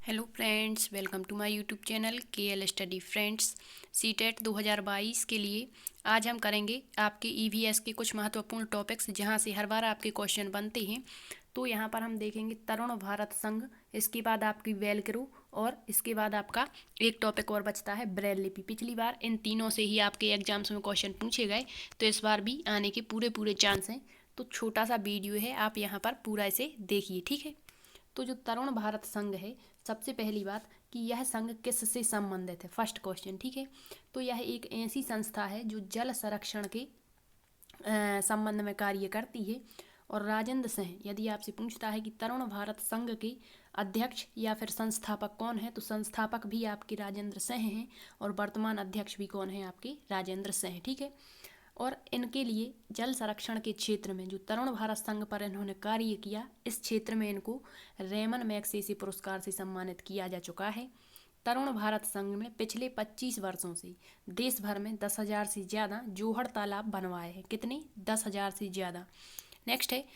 Hello friends, welcome to my YouTube channel KL study friends. CTET 2022 के लिए आज हम करेंगे आपके ईवीएस के कुछ महत्वपूर्ण टॉपिक्स जहां से हर बार आपके क्वेश्चन बनते हैं। तो यहां पर हम देखेंगे तरुण भारत संघ, इसके बाद आपकी वेलक्रो और इसके बाद आपका एक टॉपिक और बचता है ब्रेल लिपि। पिछली बार इन तीनों से ही आपके एग्जाम्स में क्वेश्चन पूछे गए, तो इस बार भी आने के पूरे चांस हैं। तो छोटा सा वीडियो है, आप यहाँ पर पूरा इसे देखिए, ठीक है। तो जो तरुण भारत संघ है, सबसे पहली बात कि यह संघ किससे संबंधित है, फर्स्ट क्वेश्चन, ठीक है। तो यह एक ऐसी संस्था है जो जल संरक्षण के संबंध में कार्य करती है। और राजेंद्र सिंह यदि आपसे पूछता है कि तरुण भारत संघ के अध्यक्ष या फिर संस्थापक कौन है, तो संस्थापक भी आपके राजेंद्र सिंह हैं और वर्तमान अध्यक्ष भी कौन है, आपके राजेंद्र सिंह, ठीक है। और इनके लिए जल संरक्षण के क्षेत्र में जो तरुण भारत संघ पर इन्होंने कार्य किया, इस क्षेत्र में इनको रेमन मैग्सेसे पुरस्कार से सम्मानित किया जा चुका है। तरुण भारत संघ में पिछले 25 वर्षों से देश भर में 10,000 से ज़्यादा जोहड़ तालाब बनवाए हैं। कितने? 10,000 से ज़्यादा। नेक्स्ट है,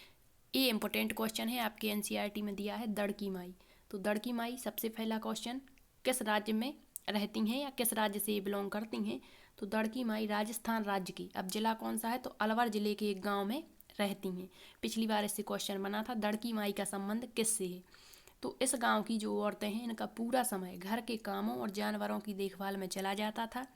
ये इम्पोर्टेंट क्वेश्चन है, आपके एनसीईआरटी में दिया है दड़की माई। तो दड़की माई सबसे पहला क्वेश्चन, किस राज्य में रहती हैं या किस राज्य से बिलोंग करती हैं? तो दड़की माई राजस्थान राज्य की, अब जिला कौन सा है, तो अलवर जिले के एक गांव में रहती हैं। पिछली बार इससे क्वेश्चन बना था, दड़की माई का संबंध किससे है? तो इस गांव की जो औरतें हैं, इनका पूरा समय घर के कामों और जानवरों की देखभाल में चला जाता था।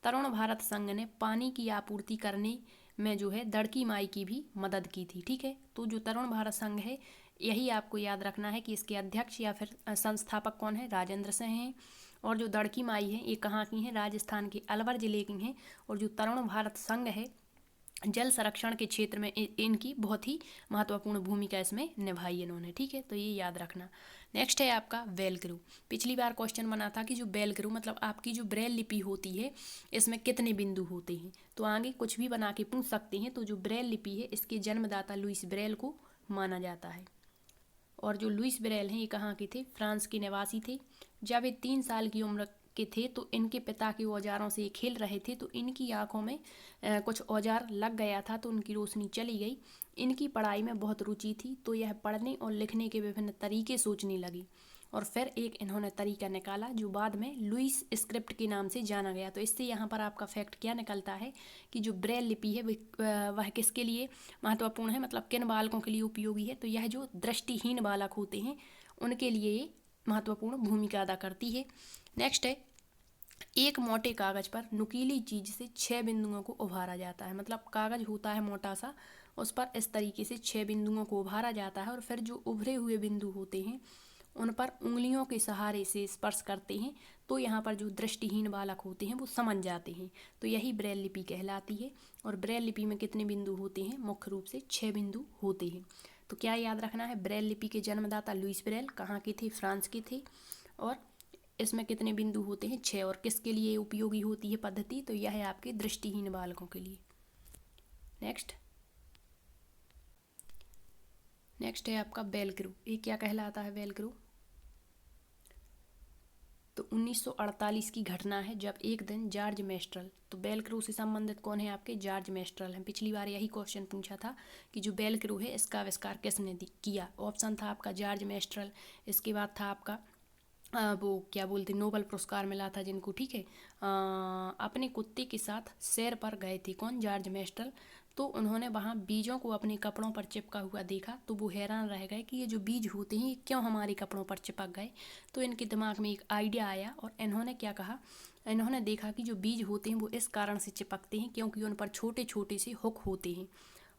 तरुण भारत संघ ने पानी की आपूर्ति करने में जो है दड़की माई की भी मदद की थी, ठीक है। तो जो तरुण भारत संघ है, यही आपको याद रखना है कि इसके अध्यक्ष या फिर संस्थापक कौन है, राजेंद्र सिंह हैं। और जो दड़की माई है, ये कहाँ की हैं, राजस्थान के अलवर जिले की हैं। और जो तरुण भारत संघ है, जल संरक्षण के क्षेत्र में इनकी बहुत ही महत्वपूर्ण भूमिका इसमें निभाई इन्होंने, ठीक है। तो ये याद रखना। नेक्स्ट है आपका वेलक्रो। पिछली बार क्वेश्चन बना था कि जो वेलक्रो मतलब आपकी जो ब्रेल लिपि होती है, इसमें कितने बिंदु होते हैं। तो आगे कुछ भी बना के पूछ सकते हैं। तो जो ब्रेल लिपि है, इसके जन्मदाता लुइस ब्रेल को माना जाता है। और जो लुइस ब्रेल हैं, ये कहाँ के थे, फ्रांस के निवासी थे। जब ये 3 साल की उम्र के थे तो इनके पिता के औजारों से ये खेल रहे थे, तो इनकी आंखों में कुछ औजार लग गया था, तो उनकी रोशनी चली गई। इनकी पढ़ाई में बहुत रुचि थी, तो यह पढ़ने और लिखने के विभिन्न तरीके सोचने लगी। और फिर एक इन्होंने तरीका निकाला जो बाद में लुइस स्क्रिप्ट के नाम से जाना गया। तो इससे यहाँ पर आपका फैक्ट क्या निकलता है कि जो ब्रेल लिपि है वह किसके लिए महत्वपूर्ण है, मतलब किन बालकों के लिए उपयोगी है। तो यह जो दृष्टिहीन बालक होते हैं, उनके लिए ये महत्वपूर्ण भूमिका अदा करती है। नेक्स्ट है, एक मोटे कागज पर नुकीली चीज से 6 बिंदुओं को उभारा जाता है। मतलब कागज होता है मोटा सा, उस पर इस तरीके से 6 बिंदुओं को उभारा जाता है और फिर जो उभरे हुए बिंदु होते हैं, उन पर उंगलियों के सहारे से स्पर्श करते हैं। तो यहाँ पर जो दृष्टिहीन बालक होते हैं वो समझ जाते हैं। तो यही ब्रेल लिपि कहलाती है। और ब्रेल लिपि में कितने बिंदु होते हैं, मुख्य रूप से 6 बिंदु होते हैं। तो क्या याद रखना है, ब्रेल लिपि के जन्मदाता लुइस ब्रेल कहाँ के थे, फ्रांस के थे। और इसमें कितने बिंदु होते हैं, 6। और किसके लिए उपयोगी होती है पद्धति, तो यह है आपके दृष्टिहीन बालकों के लिए। नेक्स्ट है आपका वेलक्रो। ये क्या कहलाता है वेलक्रो? तो 1948 की घटना है जब एक दिन जॉर्ज मेस्ट्रल, तो वेलक्रो से संबंधित कौन है, आपके जॉर्ज मेस्ट्रल हैं। पिछली बार यही क्वेश्चन पूछा था कि जो वेलक्रो है इसका आविष्कार किसने किया। ऑप्शन था आपका जॉर्ज मेस्ट्रल, इसके बाद था आपका वो क्या बोलते, नोबेल पुरस्कार मिला था जिनको, ठीक है। अपने कुत्ते के साथ सैर पर गए थे, कौन, जॉर्ज मेस्ट्रल। तो उन्होंने वहाँ बीजों को अपने कपड़ों पर चिपका हुआ देखा, तो वो हैरान रह गए कि ये जो बीज होते हैं ये क्यों हमारे कपड़ों पर चिपक गए। तो इनके दिमाग में एक आइडिया आया और इन्होंने क्या कहा, इन्होंने देखा कि जो बीज होते हैं वो इस कारण से चिपकते हैं क्योंकि उन पर छोटे छोटे से हुक होते हैं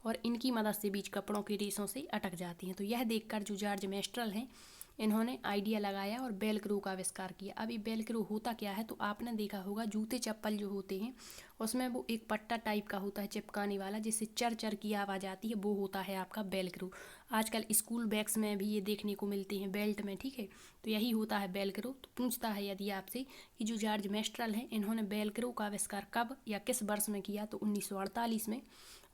और इनकी मदद से बीज कपड़ों के रेशों से अटक जाती हैं। तो यह देखकर जो जॉर्ज मेस्ट्रल हैं, इन्होंने आइडिया लगाया और वेलक्रो का आविष्कार किया। अब ये वेलक्रो होता क्या है, तो आपने देखा होगा जूते चप्पल जो होते हैं उसमें वो एक पट्टा टाइप का होता है चिपकाने वाला, जिससे चर चर की आवाज़ आती है, वो होता है आपका वेलक्रो। आजकल स्कूल बैग्स में भी ये देखने को मिलते हैं, बेल्ट में, ठीक है। तो यही होता है वेलक्रो। तो पूछता है यदि आपसे कि जो जॉर्ज मेस्ट्रल हैं, इन्होंने वेलक्रो का आविष्कार कब या किस वर्ष में किया, तो 1948 में।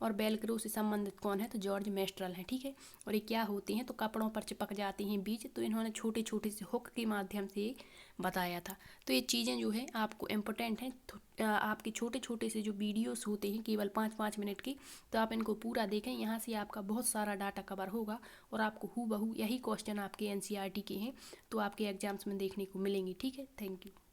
और वेलक्रो से संबंधित कौन है, तो जॉर्ज मेस्ट्रल है। ठीक है, और ये क्या होते हैं, तो कपड़ों पर चिपक जाते हैं बीज, तो इन्होंने छोटे छोटे से हुक के माध्यम से बताया था। तो ये चीज़ें जो है आपको इम्पोर्टेंट हैं। आपके छोटे छोटे से जो वीडियोस होते हैं केवल 5-5 मिनट के, तो आप इनको पूरा देखें, यहाँ से आपका बहुत सारा डाटा कवर होगा और आपको हूबहू यही क्वेश्चन आपके NCERT के हैं तो आपके एग्जाम्स में देखने को मिलेंगे। ठीक है, थैंक यू।